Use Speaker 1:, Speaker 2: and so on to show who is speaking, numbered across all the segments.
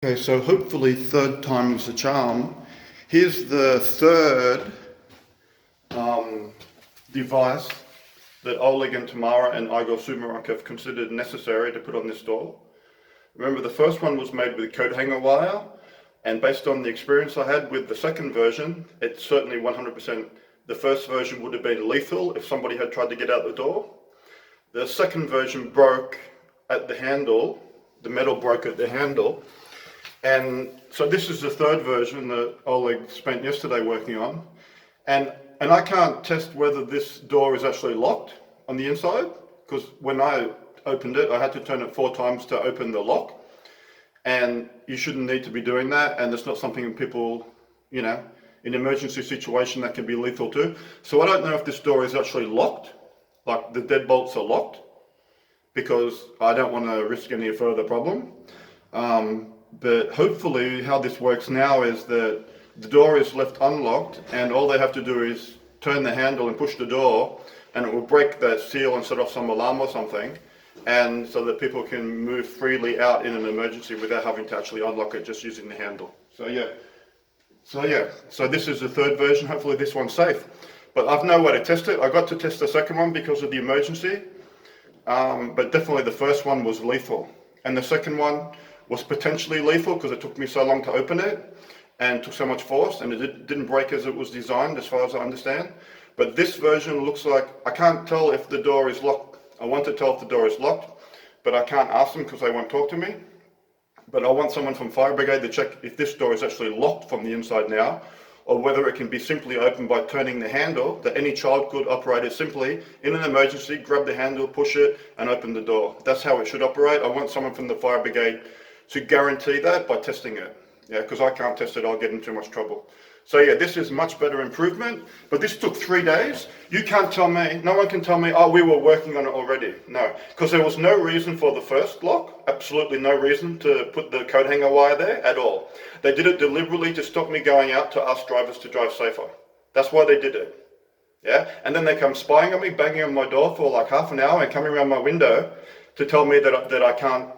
Speaker 1: Okay, so hopefully third time's the charm. Here's the third device that Oleg and Tamara and Igor Sumarok have considered necessary to put on this door. Remember, the first one was made with coat hanger wire, and based on the experience I had with the second version, it's certainly 100%. The first version would have been lethal if somebody had tried to get out the door. The second version broke at the handle, the metal broke at the handle. And so this is the third version that Oleg spent yesterday working on. And I can't test whether this door is actually locked on the inside, because when I opened it, I had to turn it 4 times to open the lock. And you shouldn't need to be doing that. And it's not something people, in an emergency situation that can be lethal too. So I don't know if this door is actually locked, like the deadbolts are locked, because I don't want to risk any further problem. But hopefully how this works now is that the door is left unlocked and all they have to do is turn the handle and push the door, and it will break that seal and set off some alarm or something, and so that people can move freely out in an emergency without having to actually unlock it, just using the handle. So this is the third version. Hopefully this one's safe. But I've no way to test it. I got to test the second one because of the emergency, but definitely the first one was lethal. And the second one was potentially lethal because it took me so long to open it and took so much force, and it didn't break as it was designed, as far as I understand. But this version looks like, I can't tell if the door is locked. I want to tell if the door is locked, but I can't ask them because they won't talk to me. But I want someone from fire brigade to check if this door is actually locked from the inside now, or whether it can be simply opened by turning the handle, that any child could operate it simply in an emergency, grab the handle, push it, and open the door. That's how it should operate. I want someone from the fire brigade to guarantee that by testing it. Yeah, because I can't test it, I'll get in too much trouble. So yeah, this is much better improvement, but this took 3 days. You can't tell me, no one can tell me, oh, we were working on it already. No, because there was no reason for the first lock, absolutely no reason to put the coat hanger wire there at all. They did it deliberately to stop me going out to ask drivers to drive safer. That's why they did it. Yeah, and then they come spying on me, banging on my door for like half an hour and coming around my window to tell me that I can't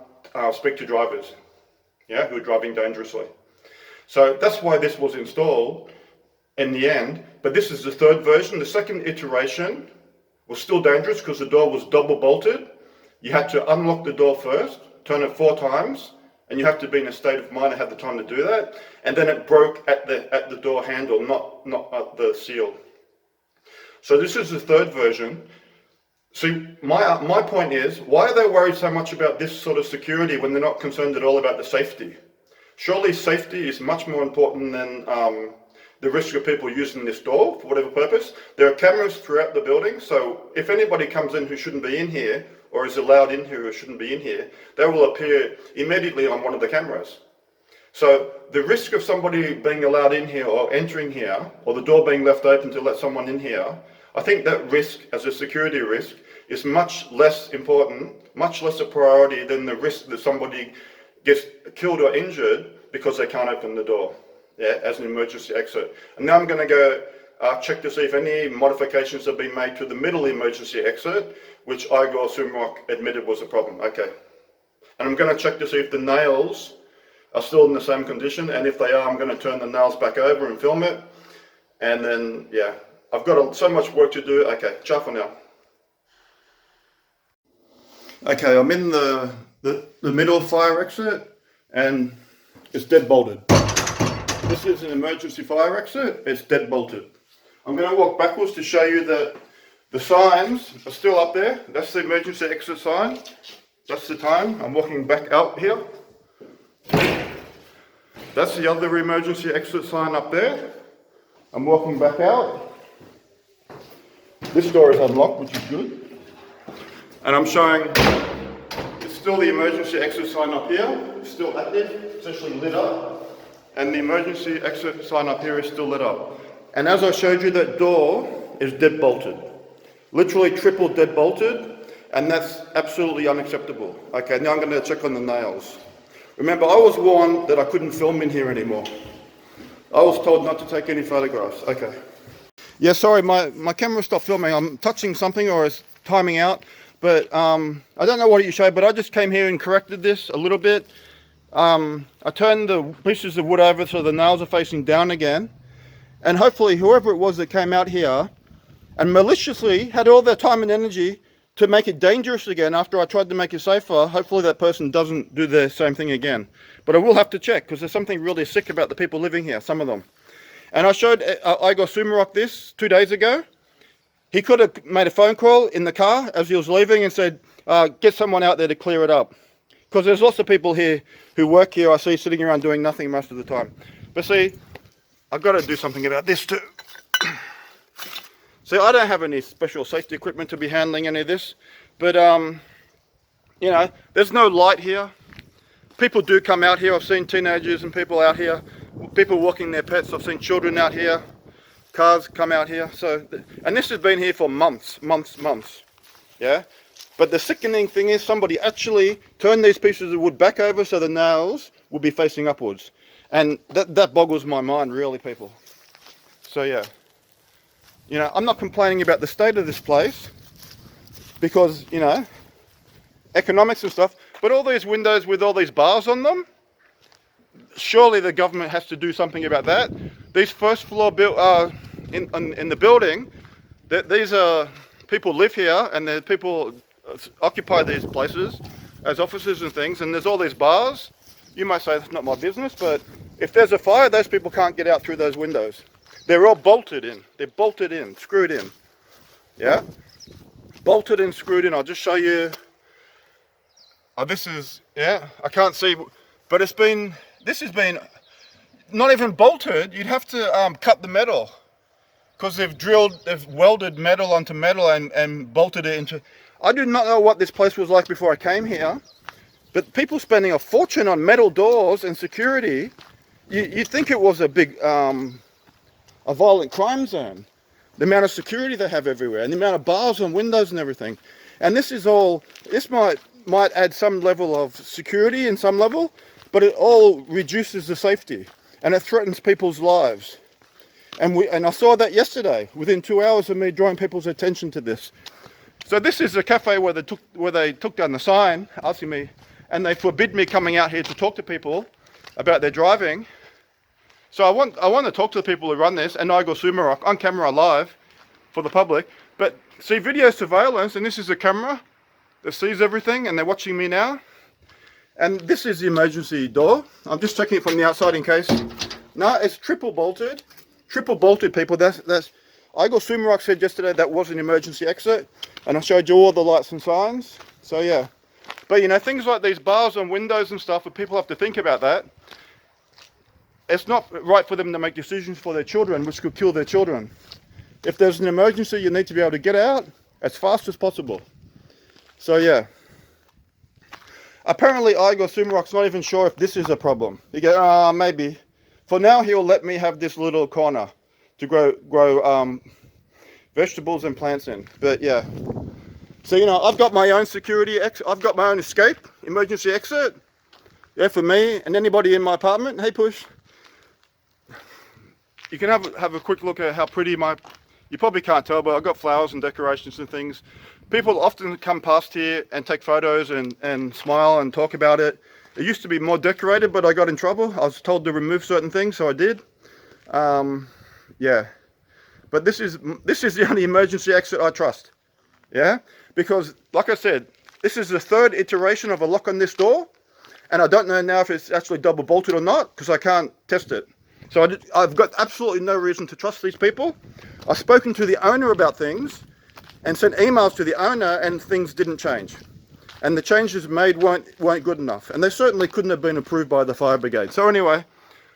Speaker 1: speak to drivers, yeah, who are driving dangerously. So that's why this was installed in the end. But this is the third version. The second iteration was still dangerous because the door was double bolted. You had to unlock the door first, turn it 4 times, and you have to be in a state of mind and have the time to do that. And then it broke at the door handle, not at the seal. So this is the third version. See, my point is, why are they worried so much about this sort of security when they're not concerned at all about the safety? Surely safety is much more important than the risk of people using this door for whatever purpose. There are cameras throughout the building, so if anybody comes in who shouldn't be in here, or is allowed in here who shouldn't be in here, they will appear immediately on one of the cameras. So the risk of somebody being allowed in here or entering here, or the door being left open to let someone in here, I think that risk as a security risk is much less important, much less a priority than the risk that somebody gets killed or injured because they can't open the door, yeah, as an emergency exit. And now I'm going to go check to see if any modifications have been made to the middle emergency exit, which Igor Sumarok admitted was a problem. Okay. And I'm going to check to see if the nails are still in the same condition, and if they are, I'm going to turn the nails back over and film it. And then, yeah, I've got so much work to do. Okay, ciao for now. Okay, I'm in the middle fire exit, and it's dead bolted. This is an emergency fire exit, it's dead bolted. I'm going to walk backwards to show you that the signs are still up there. That's the emergency exit sign. That's the time. I'm walking back out here. That's the other emergency exit sign up there. I'm walking back out. This door is unlocked, which is good. And I'm showing it's still the emergency exit sign up here. It's still active. It's actually lit up. And the emergency exit sign up here is still lit up. And as I showed you, that door is dead bolted. Literally triple dead bolted. And that's absolutely unacceptable. Okay, now I'm going to check on the nails. Remember, I was warned that I couldn't film in here anymore. I was told not to take any photographs. Okay. Yeah, sorry, my camera stopped filming. I'm touching something or it's timing out. But I don't know what you showed, but I just came here and corrected this a little bit. I turned the pieces of wood over so the nails are facing down again. And hopefully whoever it was that came out here and maliciously had all their time and energy to make it dangerous again after I tried to make it safer, hopefully that person doesn't do the same thing again. But I will have to check, because there's something really sick about the people living here, some of them. And I showed Igor Sumarok this 2 days ago. He could have made a phone call in the car as he was leaving and said, get someone out there to clear it up. Because there's lots of people here who work here, I see sitting around doing nothing most of the time. But see, I've got to do something about this too. See, I don't have any special safety equipment to be handling any of this, but you know, there's no light here. People do come out here. I've seen teenagers and people out here, people walking their pets. I've seen children out here, cars come out here. So, and this has been here for months, yeah? But the sickening thing is somebody actually turned these pieces of wood back over so the nails will be facing upwards. And that boggles my mind, really, people. So yeah. You know, I'm not complaining about the state of this place because, you know, economics and stuff, but all these windows with all these bars on them, surely the government has to do something about that. These first floor in the building, these are people live here and the people occupy these places as offices and things, and there's all these bars. You might say that's not my business, but if there's a fire, those people can't get out through those windows. They're all bolted in. They're bolted in, screwed in. Yeah? Bolted and screwed in. I'll just show you. Oh, this is, yeah, I can't see, but this has been not even bolted. You'd have to cut the metal because they've welded metal onto metal and bolted it into. I do not know what this place was like before I came here, but people spending a fortune on metal doors and security. You'd think it was a big, a violent crime zone. The amount of security they have everywhere and the amount of bars and windows and everything. And this might add some level of security in some level, but it all reduces the safety and it threatens people's lives. And I saw that yesterday within 2 hours of me drawing people's attention to this. So this is a cafe where they took down the sign asking me, and they forbid me coming out here to talk to people about their driving. So I want to talk to the people who run this, and Igor Sumarok on camera live for the public. But see, video surveillance, and this is a camera that sees everything, and they're watching me now. And this is the emergency door. I'm just checking it from the outside in case. No, it's triple bolted. Triple bolted, people. That's Igor Sumarok said yesterday that was an emergency exit, and I showed you all the lights and signs. So yeah. But you know, things like these bars on windows and stuff, where people have to think about that. It's not right for them to make decisions for their children, which could kill their children. If there's an emergency, you need to be able to get out as fast as possible. So yeah. Apparently Igor Sumarok's not even sure if this is a problem. He goes, maybe. For now, he'll let me have this little corner to grow vegetables and plants in. But yeah. So, you know, I've got my own security, I've got my own escape, emergency exit. Yeah, for me and anybody in my apartment. Hey, Push. You can have a quick look at how pretty you probably can't tell, but I've got flowers and decorations and things. People often come past here and take photos and smile and talk about it. It used to be more decorated, but I got in trouble. I was told to remove certain things, so I did. Yeah. But this is the only emergency exit I trust. Yeah? Because, like I said, this is the third iteration of a lock on this door, and I don't know now if it's actually double bolted or not, because I can't test it. So I've got absolutely no reason to trust these people. I've spoken to the owner about things and sent emails to the owner, and things didn't change. And the changes made weren't good enough. And they certainly couldn't have been approved by the fire brigade. So anyway,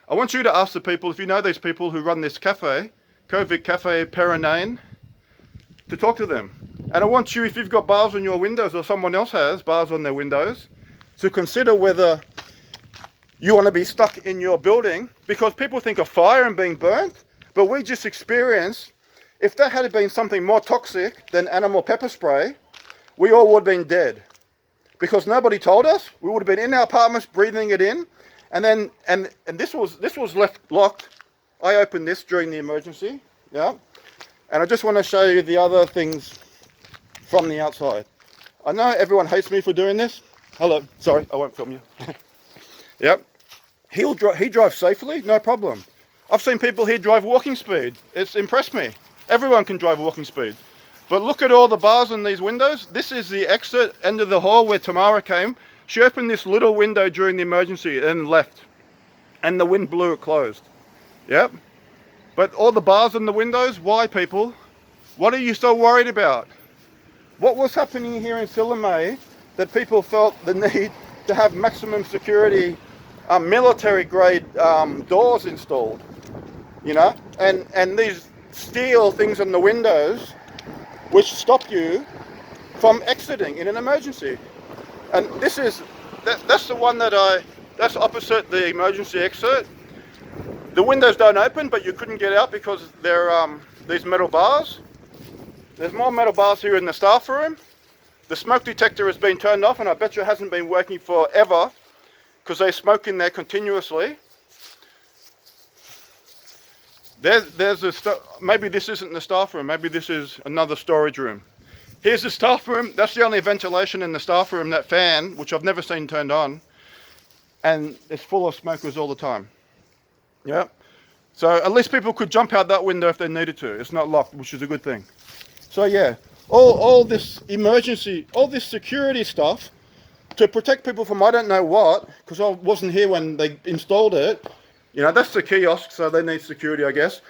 Speaker 1: I want you to ask the people, if you know these people who run this cafe, Kovic Cafe Perenane, to talk to them. And I want you, if you've got bars on your windows or someone else has bars on their windows, to consider whether you want to be stuck in your building, because people think of fire and being burnt, but we just experienced, if that had been something more toxic than animal pepper spray, we all would have been dead. Because nobody told us. We would have been in our apartments breathing it in, and this was left locked. I opened this during the emergency, yeah. And I just want to show you the other things from the outside. I know everyone hates me for doing this. Hello, sorry, I won't film you. Yep. He drives safely, no problem. I've seen people here drive walking speed. It's impressed me. Everyone can drive walking speed. But look at all the bars in these windows. This is the exit end of the hall where Tamara came. She opened this little window during the emergency and left. And the wind blew it closed. Yep. But all the bars in the windows, why, people? What are you so worried about? What was happening here in Sillamae that people felt the need to have maximum security military grade doors installed, you know, and these steel things on the windows which stop you from exiting in an emergency. And this is, that's the one that's opposite the emergency exit. The windows don't open, but you couldn't get out because they're these metal bars. There's more metal bars here in the staff room. The smoke detector has been turned off, and I bet you it hasn't been working forever because they smoke in there continuously. Maybe this isn't the staff room, maybe this is another storage room. Here's the staff room. That's the only ventilation in the staff room, that fan, which I've never seen turned on, and it's full of smokers all the time. Yeah. So at least people could jump out that window if they needed to. It's not locked, which is a good thing. So yeah, all this emergency, all this security stuff to protect people from I don't know what, because I wasn't here when they installed it. You know, that's the kiosk, so they need security, I guess.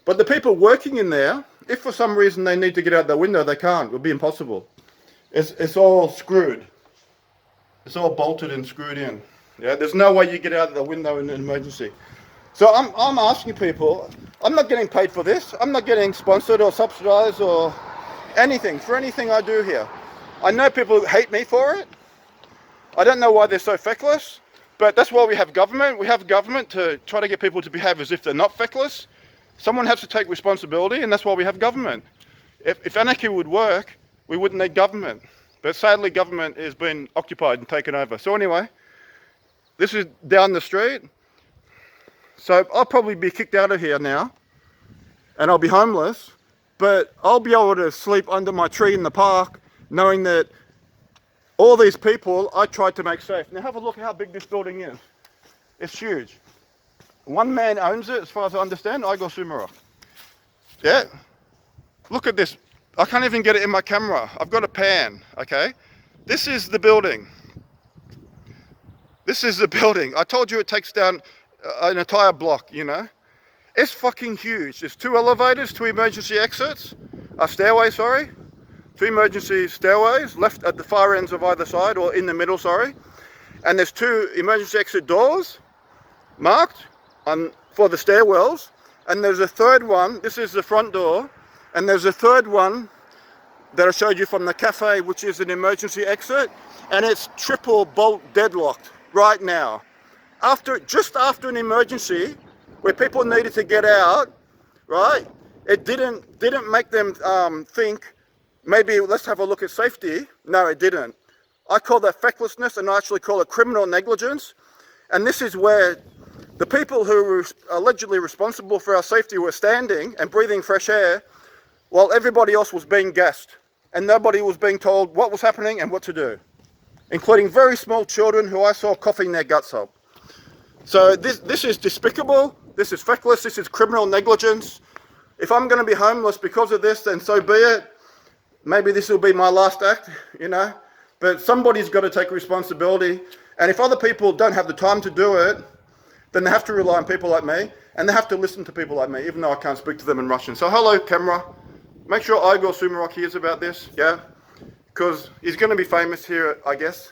Speaker 1: But the people working in there, if for some reason they need to get out that window, they can't. It would be impossible. It's all screwed. It's all bolted and screwed in. Yeah, there's no way you get out the window in an emergency. So I'm asking people, I'm not getting paid for this. I'm not getting sponsored or subsidized or anything for anything I do here. I know people hate me for it. I don't know why they're so feckless, but that's why we have government. We have government to try to get people to behave as if they're not feckless. Someone has to take responsibility, and that's why we have government. If anarchy would work, we wouldn't need government. But sadly, government has been occupied and taken over. So anyway, this is down the street. So I'll probably be kicked out of here now, and I'll be homeless, but I'll be able to sleep under my tree in the park, knowing that all these people I tried to make safe. Now have a look at how big this building is. It's huge. One man owns it, as far as I understand, Igor Sumarok. Yeah. Look at this. I can't even get it in my camera. I've got a pan, okay? This is the building. This is the building. I told you it takes down an entire block, you know? It's fucking huge. There's 2 elevators, 2 emergency exits, a stairway, sorry. 2 emergency stairways, left at the far ends of either side, or in the middle, sorry. And there's 2 emergency exit doors marked for the stairwells. And there's a third one, this is the front door, and there's a third one that I showed you from the cafe, which is an emergency exit, and it's triple bolt deadlocked right now. Just after an emergency, where people needed to get out, right? It didn't make them think, maybe let's have a look at safety. No, it didn't. I call that fecklessness, and I actually call it criminal negligence. And this is where the people who were allegedly responsible for our safety were standing and breathing fresh air, while everybody else was being gassed. And nobody was being told what was happening and what to do, including very small children who I saw coughing their guts up. So this is despicable, this is feckless, this is criminal negligence. If I'm going to be homeless because of this, then so be it. Maybe this will be my last act, you know. But somebody's got to take responsibility. And if other people don't have the time to do it, then they have to rely on people like me. And they have to listen to people like me, even though I can't speak to them in Russian. So hello, camera. Make sure Igor Sumarok hears about this, yeah? Because he's going to be famous here, I guess.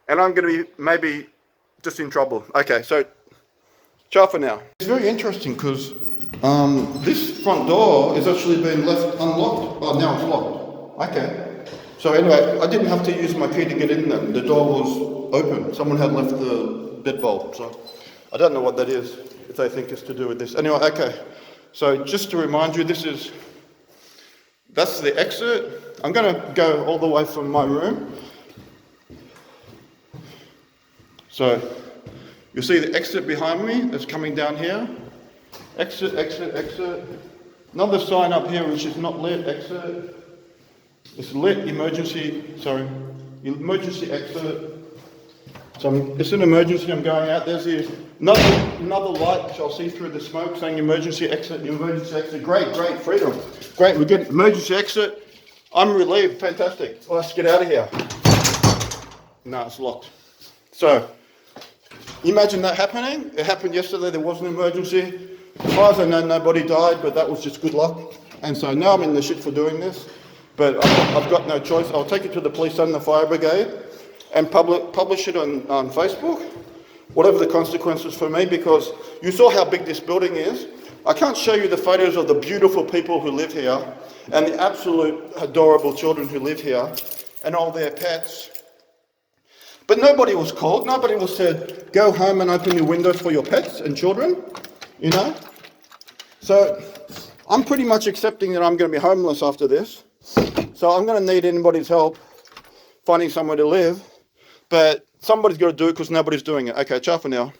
Speaker 1: And I'm going to be maybe just in trouble. Okay, so ciao for now. It's very interesting because this front door is actually been left unlocked. Oh, now it's locked. Okay. So anyway, I didn't have to use my key to get in there. The door was open. Someone had left the deadbolt. So I don't know what that is, if they think it's to do with this. Anyway, okay. So just to remind you, that's the exit. I'm going to go all the way from my room. So you'll see the exit behind me that's coming down here. Exit, exit, exit. Another sign up here which is not lit, exit. It's lit, emergency exit. So it's an emergency, I'm going out. There's another light which I'll see through the smoke saying emergency exit, emergency exit. Great, freedom. Great, we get emergency exit. I'm relieved, fantastic. Let's get out of here. No, it's locked. So, imagine that happening. It happened yesterday, there was an emergency. As far as I know, nobody died, but that was just good luck. And so now I'm in the shit for doing this, but I've got no choice. I'll take it to the police and the fire brigade and publish it on Facebook, whatever the consequences for me, because you saw how big this building is. I can't show you the photos of the beautiful people who live here and the absolute adorable children who live here and all their pets. But nobody was called, nobody was said, go home and open your windows for your pets and children, you know? So I'm pretty much accepting that I'm going to be homeless after this. So I'm going to need anybody's help finding somewhere to live, but somebody's got to do it because nobody's doing it. Okay, ciao for now.